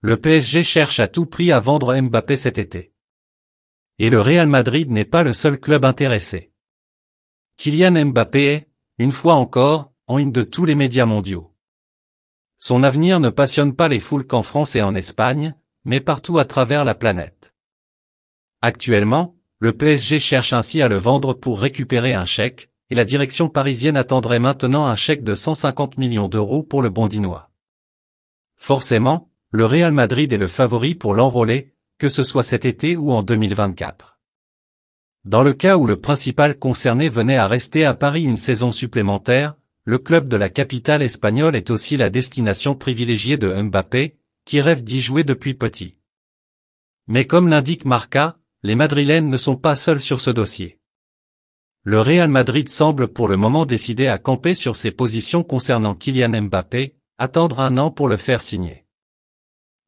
Le PSG cherche à tout prix à vendre Mbappé cet été. Et le Real Madrid n'est pas le seul club intéressé. Kylian Mbappé est, une fois encore, en une de tous les médias mondiaux. Son avenir ne passionne pas les foules qu'en France et en Espagne, mais partout à travers la planète. Actuellement, le PSG cherche ainsi à le vendre pour récupérer un chèque, et la direction parisienne attendrait maintenant un chèque de 150 millions d'euros pour le Bondinois. Forcément, le Real Madrid est le favori pour l'enrôler, que ce soit cet été ou en 2024. Dans le cas où le principal concerné venait à rester à Paris une saison supplémentaire, le club de la capitale espagnole est aussi la destination privilégiée de Mbappé, qui rêve d'y jouer depuis petit. Mais comme l'indique Marca, les Madrilènes ne sont pas seuls sur ce dossier. Le Real Madrid semble pour le moment décidé à camper sur ses positions concernant Kylian Mbappé, attendre un an pour le faire signer.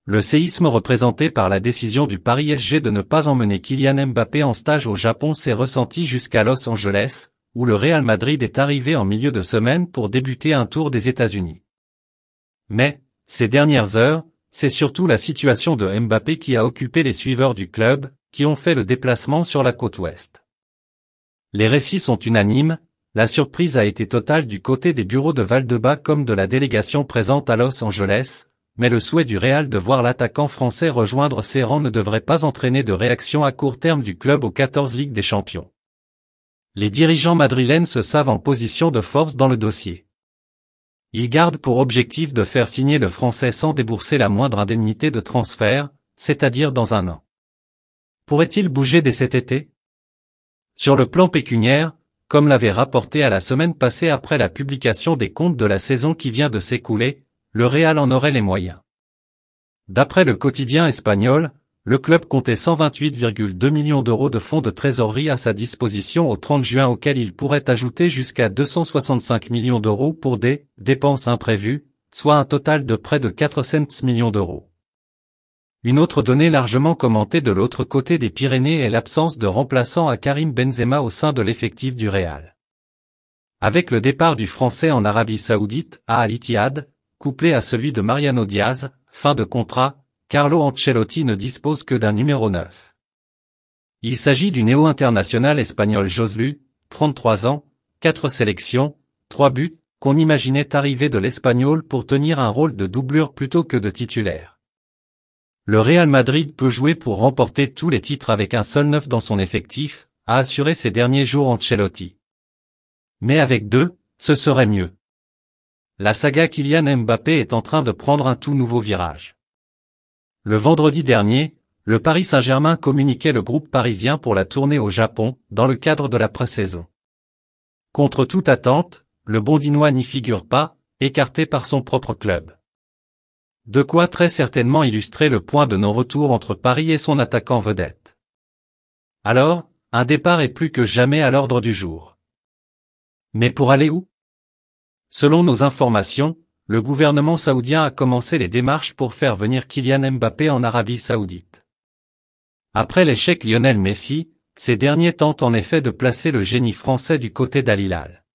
Le séisme représenté par la décision du Paris SG de ne pas emmener Kylian Mbappé en stage au Japon s'est ressenti jusqu'à Los Angeles, où le Real Madrid est arrivé en milieu de semaine pour débuter un tour des États-Unis. Mais, ces dernières heures, c'est surtout la situation de Mbappé qui a occupé les suiveurs du club, qui ont fait le déplacement sur la côte ouest. Les récits sont unanimes, la surprise a été totale du côté des bureaux de Valdebebas comme de la délégation présente à Los Angeles, mais le souhait du Real de voir l'attaquant français rejoindre ses rangs ne devrait pas entraîner de réaction à court terme du club aux 14 Ligues des Champions. Les dirigeants madrilènes se savent en position de force dans le dossier. Ils gardent pour objectif de faire signer le Français sans débourser la moindre indemnité de transfert, c'est-à-dire dans un an. Pourrait-il bouger dès cet été? Sur le plan pécuniaire, comme l'avait rapporté à la semaine passée après la publication des comptes de la saison qui vient de s'écouler, le Real en aurait les moyens. D'après le quotidien espagnol, le club comptait 128,2 millions d'euros de fonds de trésorerie à sa disposition au 30 juin auxquels il pourrait ajouter jusqu'à 265 millions d'euros pour des dépenses imprévues, soit un total de près de 400 millions d'euros. Une autre donnée largement commentée de l'autre côté des Pyrénées est l'absence de remplaçant à Karim Benzema au sein de l'effectif du Real. Avec le départ du Français en Arabie Saoudite, à Al-Ittihad, couplé à celui de Mariano Diaz, fin de contrat, Carlo Ancelotti ne dispose que d'un numéro 9. Il s'agit du néo-international espagnol Joselu, 33 ans, 4 sélections, 3 buts, qu'on imaginait arriver de l'Espagnol pour tenir un rôle de doublure plutôt que de titulaire. Le Real Madrid peut jouer pour remporter tous les titres avec un seul 9 dans son effectif, a assuré ces derniers jours Ancelotti. Mais avec 2, ce serait mieux. La saga Kylian Mbappé est en train de prendre un tout nouveau virage. Le vendredi dernier, le Paris Saint-Germain communiquait le groupe parisien pour la tournée au Japon, dans le cadre de la pré-saison. Contre toute attente, le Bondinois n'y figure pas, écarté par son propre club. De quoi très certainement illustrer le point de non-retour entre Paris et son attaquant vedette. Alors, un départ est plus que jamais à l'ordre du jour. Mais pour aller où? Selon nos informations, le gouvernement saoudien a commencé les démarches pour faire venir Kylian Mbappé en Arabie Saoudite. Après l'échec Lionel Messi, ces derniers tentent en effet de placer le génie français du côté d'Al Hilal.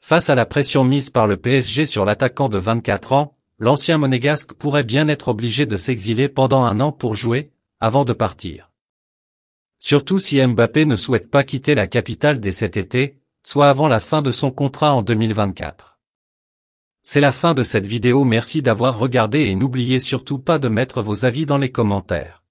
Face à la pression mise par le PSG sur l'attaquant de 24 ans, l'ancien monégasque pourrait bien être obligé de s'exiler pendant un an pour jouer, avant de partir. Surtout si Mbappé ne souhaite pas quitter la capitale dès cet été, soit avant la fin de son contrat en 2024. C'est la fin de cette vidéo, merci d'avoir regardé et n'oubliez surtout pas de mettre vos avis dans les commentaires.